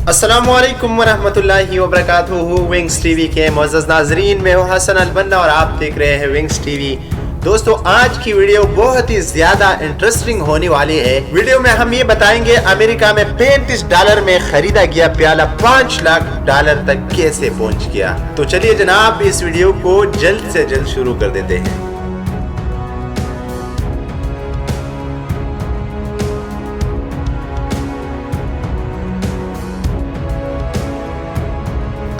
अस्सलामुअलैकुम वरहमतुल्लाहि वबरकातुहू। Wings TV के मुअज़्ज़ज़ नाज़रीन, मैं हूं हसन अल-बन्ना और आप देख रहे हैं विंग्स टीवी। दोस्तों, आज की वीडियो बहुत ही ज्यादा इंटरेस्टिंग होने वाली है। वीडियो में हम ये बताएंगे अमेरिका में $35 में खरीदा गया प्याला $5 लाख तक कैसे पहुंच गया। तो चलिए जनाब, इस वीडियो को जल्द से जल्द शुरू कर देते हैं।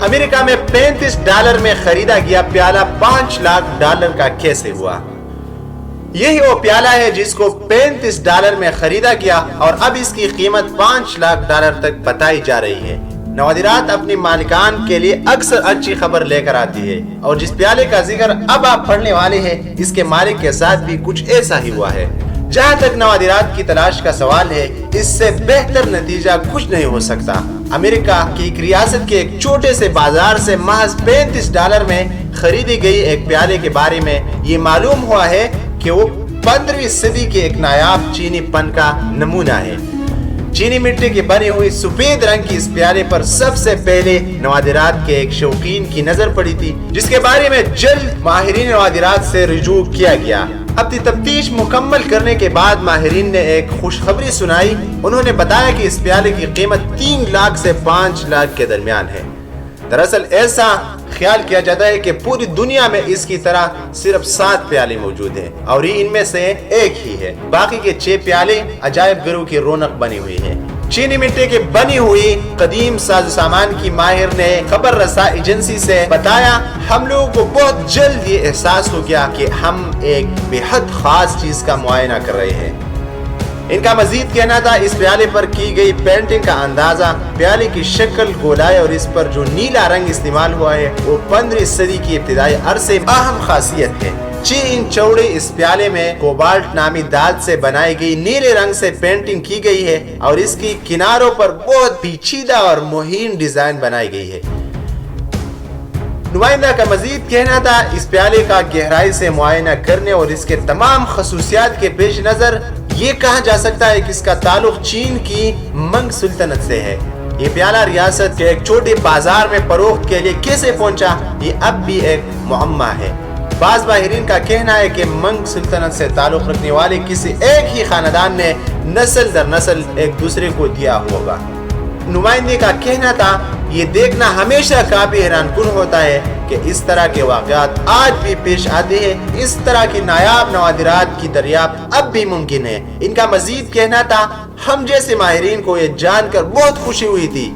अमेरिका में $35 में खरीदा गया प्याला $5 लाख का कैसे हुआ। यही वो प्याला है जिसको $35 में खरीदा गया और अब इसकी कीमत $5 लाख तक बताई जा रही है। नवादिरात अपनी मालिकान के लिए अक्सर अच्छी खबर लेकर आती है और जिस प्याले का जिक्र अब आप पढ़ने वाले हैं, इसके मालिक के साथ भी कुछ ऐसा ही हुआ है। जहाँ तक नवादिरात की तलाश का सवाल है, इससे बेहतर नतीजा कुछ नहीं हो सकता। अमेरिका की एक रियासत के एक छोटे से बाजार से महज $35 में खरीदी गई एक प्याले के बारे में ये मालूम हुआ है कि वो 15वीं सदी के एक नायाब चीनी पन का नमूना है। चीनी मिट्टी की बनी हुई सफेद रंग की इस प्याले पर सबसे पहले नवादिरात के एक शौकीन की नजर पड़ी थी, जिसके बारे में जल्द माहिरीन नवादिरात से रुजू किया गया। अपनी तफ्तीश मुकम्मल करने के बाद माहिरीन ने एक खुशखबरी सुनाई। उन्होंने बताया कि इस प्याले की कीमत 3 लाख से 5 लाख के दरमियान है। दरअसल ऐसा ख्याल किया जाता है कि पूरी दुनिया में इसकी तरह सिर्फ 7 प्याले मौजूद हैं और ये इनमें से एक ही है। बाकी के 6 प्याले अजायब घरों की रौनक बनी हुई है। चीनी मिट्टी की बनी हुई कदीम साजो सामान की माहिर ने खबर रसा एजेंसी से बताया, हम लोगों को बहुत जल्द ये एहसास हो गया कि हम एक बेहद खास चीज का मुआयना कर रहे हैं। इनका मजीद कहना था, इस प्याले पर की गई पेंटिंग का अंदाजा, प्याले की शक्ल, गोलाई और इस पर जो नीला रंग इस्तेमाल हुआ है वो 15वीं सदी की इब्तिदाई अरसे अहम खासियत है। 6 इंच चौड़े इस प्याले में कोबाल्ट नामी धात से बनाई गई नीले रंग से पेंटिंग की गई है और इसकी किनारों पर बहुत पेचीदा और मुहीन डिजाइन बनाई गई है। नुमाइंदा का मजीद कहना था, इस प्याले का गहराई से मुआयना करने और इसके तमाम खसूसियात के पेश नजर ये कहा जा सकता है कि इसका ताल्लुक चीन की मंग सुल्तनत से है। ये प्याला रियासत के एक छोटे बाजार में फरोख्त के लिए कैसे पहुंचा, ये अब भी एक मुअम्मा है। बाज़ माहिरीन का कहना है कि मंग सुल्तनत से ताल्लुक रखने वाले किसी एक ही खानदान ने नस्ल दर नस्ल एक दूसरे को दिया होगा। नुमाइंदे का कहना था, ये देखना हमेशा काफी हैरानकुन होता है कि इस तरह के वाक़यात आज भी पेश आते हैं। इस तरह की नायाब नवादिरात की दरियाफ्त अब भी मुमकिन है। इनका मजीद कहना था, हम जैसे माहिरीन को ये जानकर बहुत खुशी हुई थी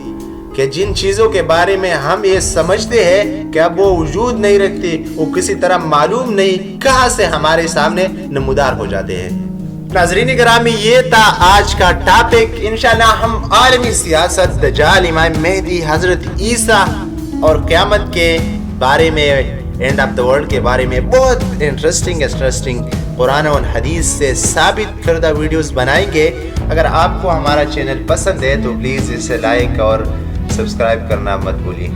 कि जिन चीजों के बारे में हम ये समझते हैं कि अब वो वजूद नहीं रखती, वो किसी तरह मालूम नहीं कहां से हमारे सामने नमूदार हो जाते हैं। नाज़रीन गिरामी, ये था आज का टॉपिक। इंशाल्लाह हम आलमी सियासत, दज्जाल, इमाम मेहदी, हजरत ईसा और क़यामत के बारे में, एंड ऑफ द वर्ल्ड के बारे में बहुत इंटरेस्टिंग कुरान और हदीस से साबित करदा वीडियोस बनाएंगे। अगर आपको हमारा चैनल पसंद है तो प्लीज़ इसे लाइक और सब्सक्राइब करना मत भूलिए।